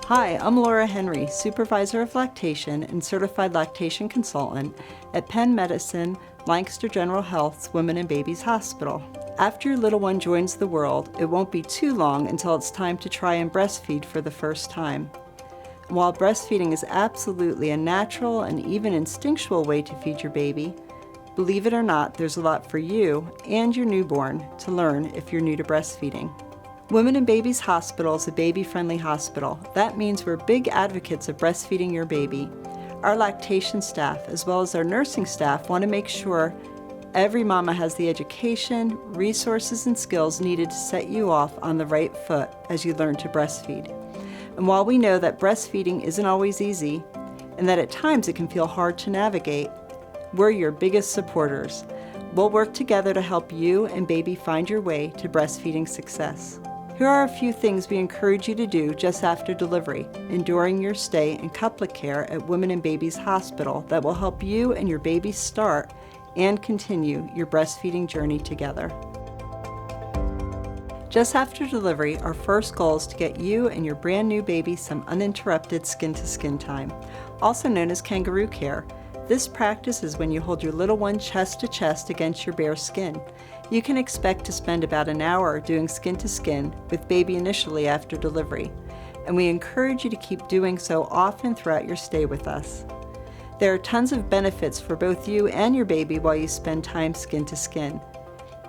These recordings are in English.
Hi, I'm Laura Henry, Supervisor of Lactation and Certified Lactation Consultant at Penn Medicine, Lancaster General Health's Women and Babies Hospital. After your little one joins the world, it won't be too long until it's time to try and breastfeed for the first time. While breastfeeding is absolutely a natural and even instinctual way to feed your baby, believe it or not, there's a lot for you and your newborn to learn if you're new to breastfeeding. Women and Babies Hospital is a baby-friendly hospital. That means we're big advocates of breastfeeding your baby. Our lactation staff, as well as our nursing staff, want to make sure every mama has the education, resources, and skills needed to set you off on the right foot as you learn to breastfeed. And while we know that breastfeeding isn't always easy, and that at times it can feel hard to navigate, we're your biggest supporters. We'll work together to help you and baby find your way to breastfeeding success. Here are a few things we encourage you to do just after delivery and during your stay in couplet care at Women and Babies Hospital that will help you and your baby start and continue your breastfeeding journey together. Just after delivery, our first goal is to get you and your brand new baby some uninterrupted skin-to-skin time, also known as kangaroo care. This practice is when you hold your little one chest to chest against your bare skin. You can expect to spend about an hour doing skin to skin with baby initially after delivery, and we encourage you to keep doing so often throughout your stay with us. There are tons of benefits for both you and your baby while you spend time skin to skin.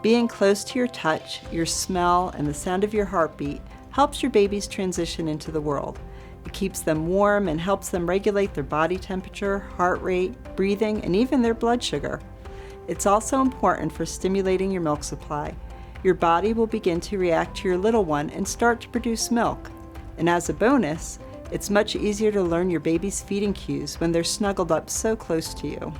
Being close to your touch, your smell, and the sound of your heartbeat helps your baby's transition into the world. It keeps them warm and helps them regulate their body temperature, heart rate, breathing, and even their blood sugar. It's also important for stimulating your milk supply. Your body will begin to react to your little one and start to produce milk. And as a bonus, it's much easier to learn your baby's feeding cues when they're snuggled up so close to you.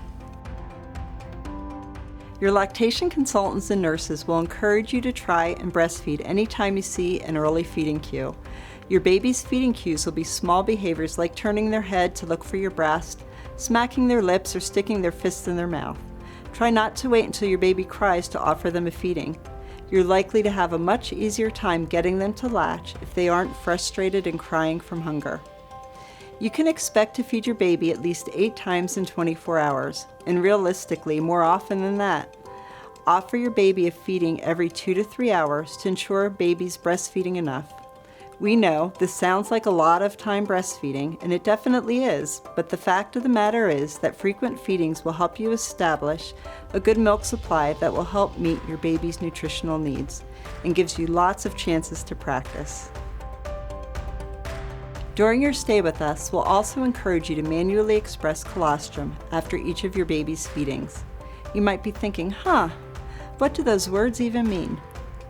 Your lactation consultants and nurses will encourage you to try and breastfeed anytime you see an early feeding cue. Your baby's feeding cues will be small behaviors like turning their head to look for your breast, smacking their lips, or sticking their fists in their mouth. Try not to wait until your baby cries to offer them a feeding. You're likely to have a much easier time getting them to latch if they aren't frustrated and crying from hunger. You can expect to feed your baby at least 8 times in 24 hours, and realistically, more often than that. Offer your baby a feeding every 2 to 3 hours to ensure baby's breastfeeding enough. We know this sounds like a lot of time breastfeeding, and it definitely is, but the fact of the matter is that frequent feedings will help you establish a good milk supply that will help meet your baby's nutritional needs and gives you lots of chances to practice. During your stay with us, we'll also encourage you to manually express colostrum after each of your baby's feedings. You might be thinking, what do those words even mean?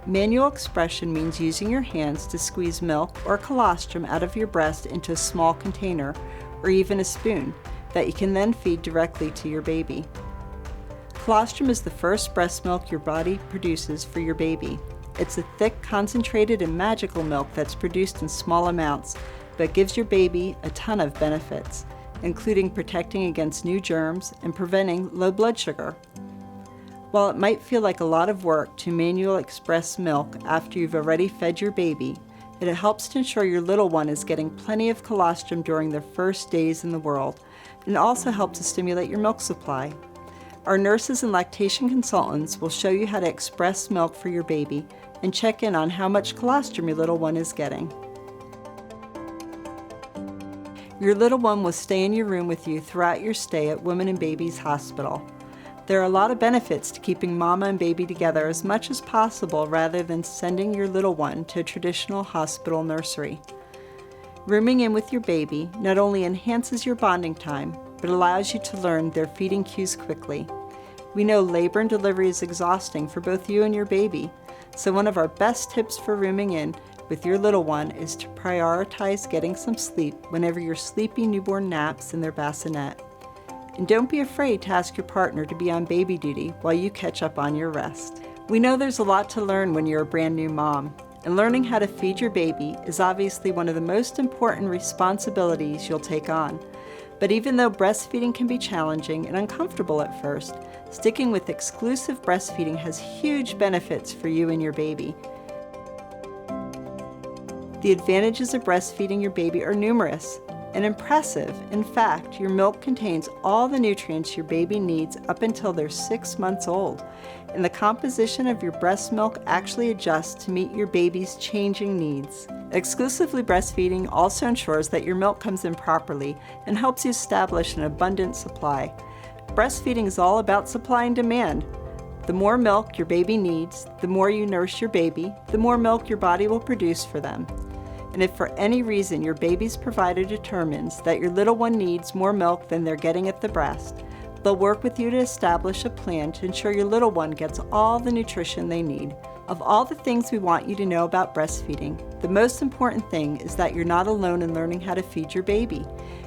Manual expression means using your hands to squeeze milk or colostrum out of your breast into a small container or even a spoon that you can then feed directly to your baby. Colostrum is the first breast milk your body produces for your baby. It's a thick, concentrated, and magical milk that's produced in small amounts but gives your baby a ton of benefits, including protecting against new germs and preventing low blood sugar. While it might feel like a lot of work to manually express milk after you've already fed your baby, it helps to ensure your little one is getting plenty of colostrum during their first days in the world, and also helps to stimulate your milk supply. Our nurses and lactation consultants will show you how to express milk for your baby and check in on how much colostrum your little one is getting. Your little one will stay in your room with you throughout your stay at Women and Babies Hospital. There are a lot of benefits to keeping mama and baby together as much as possible rather than sending your little one to a traditional hospital nursery. Rooming in with your baby not only enhances your bonding time, but allows you to learn their feeding cues quickly. We know labor and delivery is exhausting for both you and your baby, so one of our best tips for rooming in with your little one is to prioritize getting some sleep whenever your sleepy newborn naps in their bassinet. And don't be afraid to ask your partner to be on baby duty while you catch up on your rest. We know there's a lot to learn when you're a brand new mom, and learning how to feed your baby is obviously one of the most important responsibilities you'll take on. But even though breastfeeding can be challenging and uncomfortable at first, sticking with exclusive breastfeeding has huge benefits for you and your baby. The advantages of breastfeeding your baby are numerous and impressive. In fact, your milk contains all the nutrients your baby needs up until they're 6 months old, and the composition of your breast milk actually adjusts to meet your baby's changing needs. Exclusively breastfeeding also ensures that your milk comes in properly and helps you establish an abundant supply. Breastfeeding is all about supply and demand. The more milk your baby needs, the more you nurse your baby, the more milk your body will produce for them. And if for any reason your baby's provider determines that your little one needs more milk than they're getting at the breast, they'll work with you to establish a plan to ensure your little one gets all the nutrition they need. Of all the things we want you to know about breastfeeding, the most important thing is that you're not alone in learning how to feed your baby.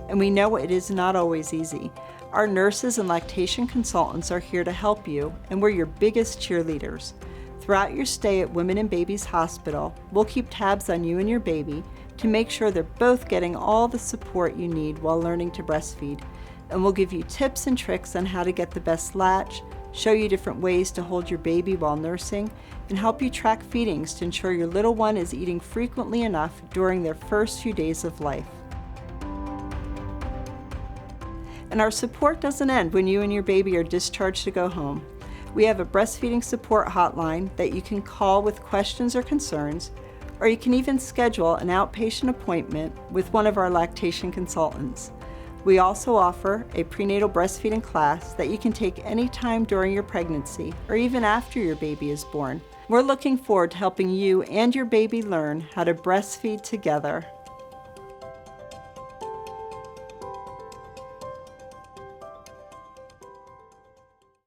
And we know it is not always easy. Our nurses and lactation consultants are here to help you, and we're your biggest cheerleaders. Throughout your stay at Women and Babies Hospital, we'll keep tabs on you and your baby to make sure they're both getting all the support you need while learning to breastfeed. And we'll give you tips and tricks on how to get the best latch, show you different ways to hold your baby while nursing, and help you track feedings to ensure your little one is eating frequently enough during their first few days of life. And our support doesn't end when you and your baby are discharged to go home. We have a breastfeeding support hotline that you can call with questions or concerns, or you can even schedule an outpatient appointment with one of our lactation consultants. We also offer a prenatal breastfeeding class that you can take anytime during your pregnancy or even after your baby is born. We're looking forward to helping you and your baby learn how to breastfeed together.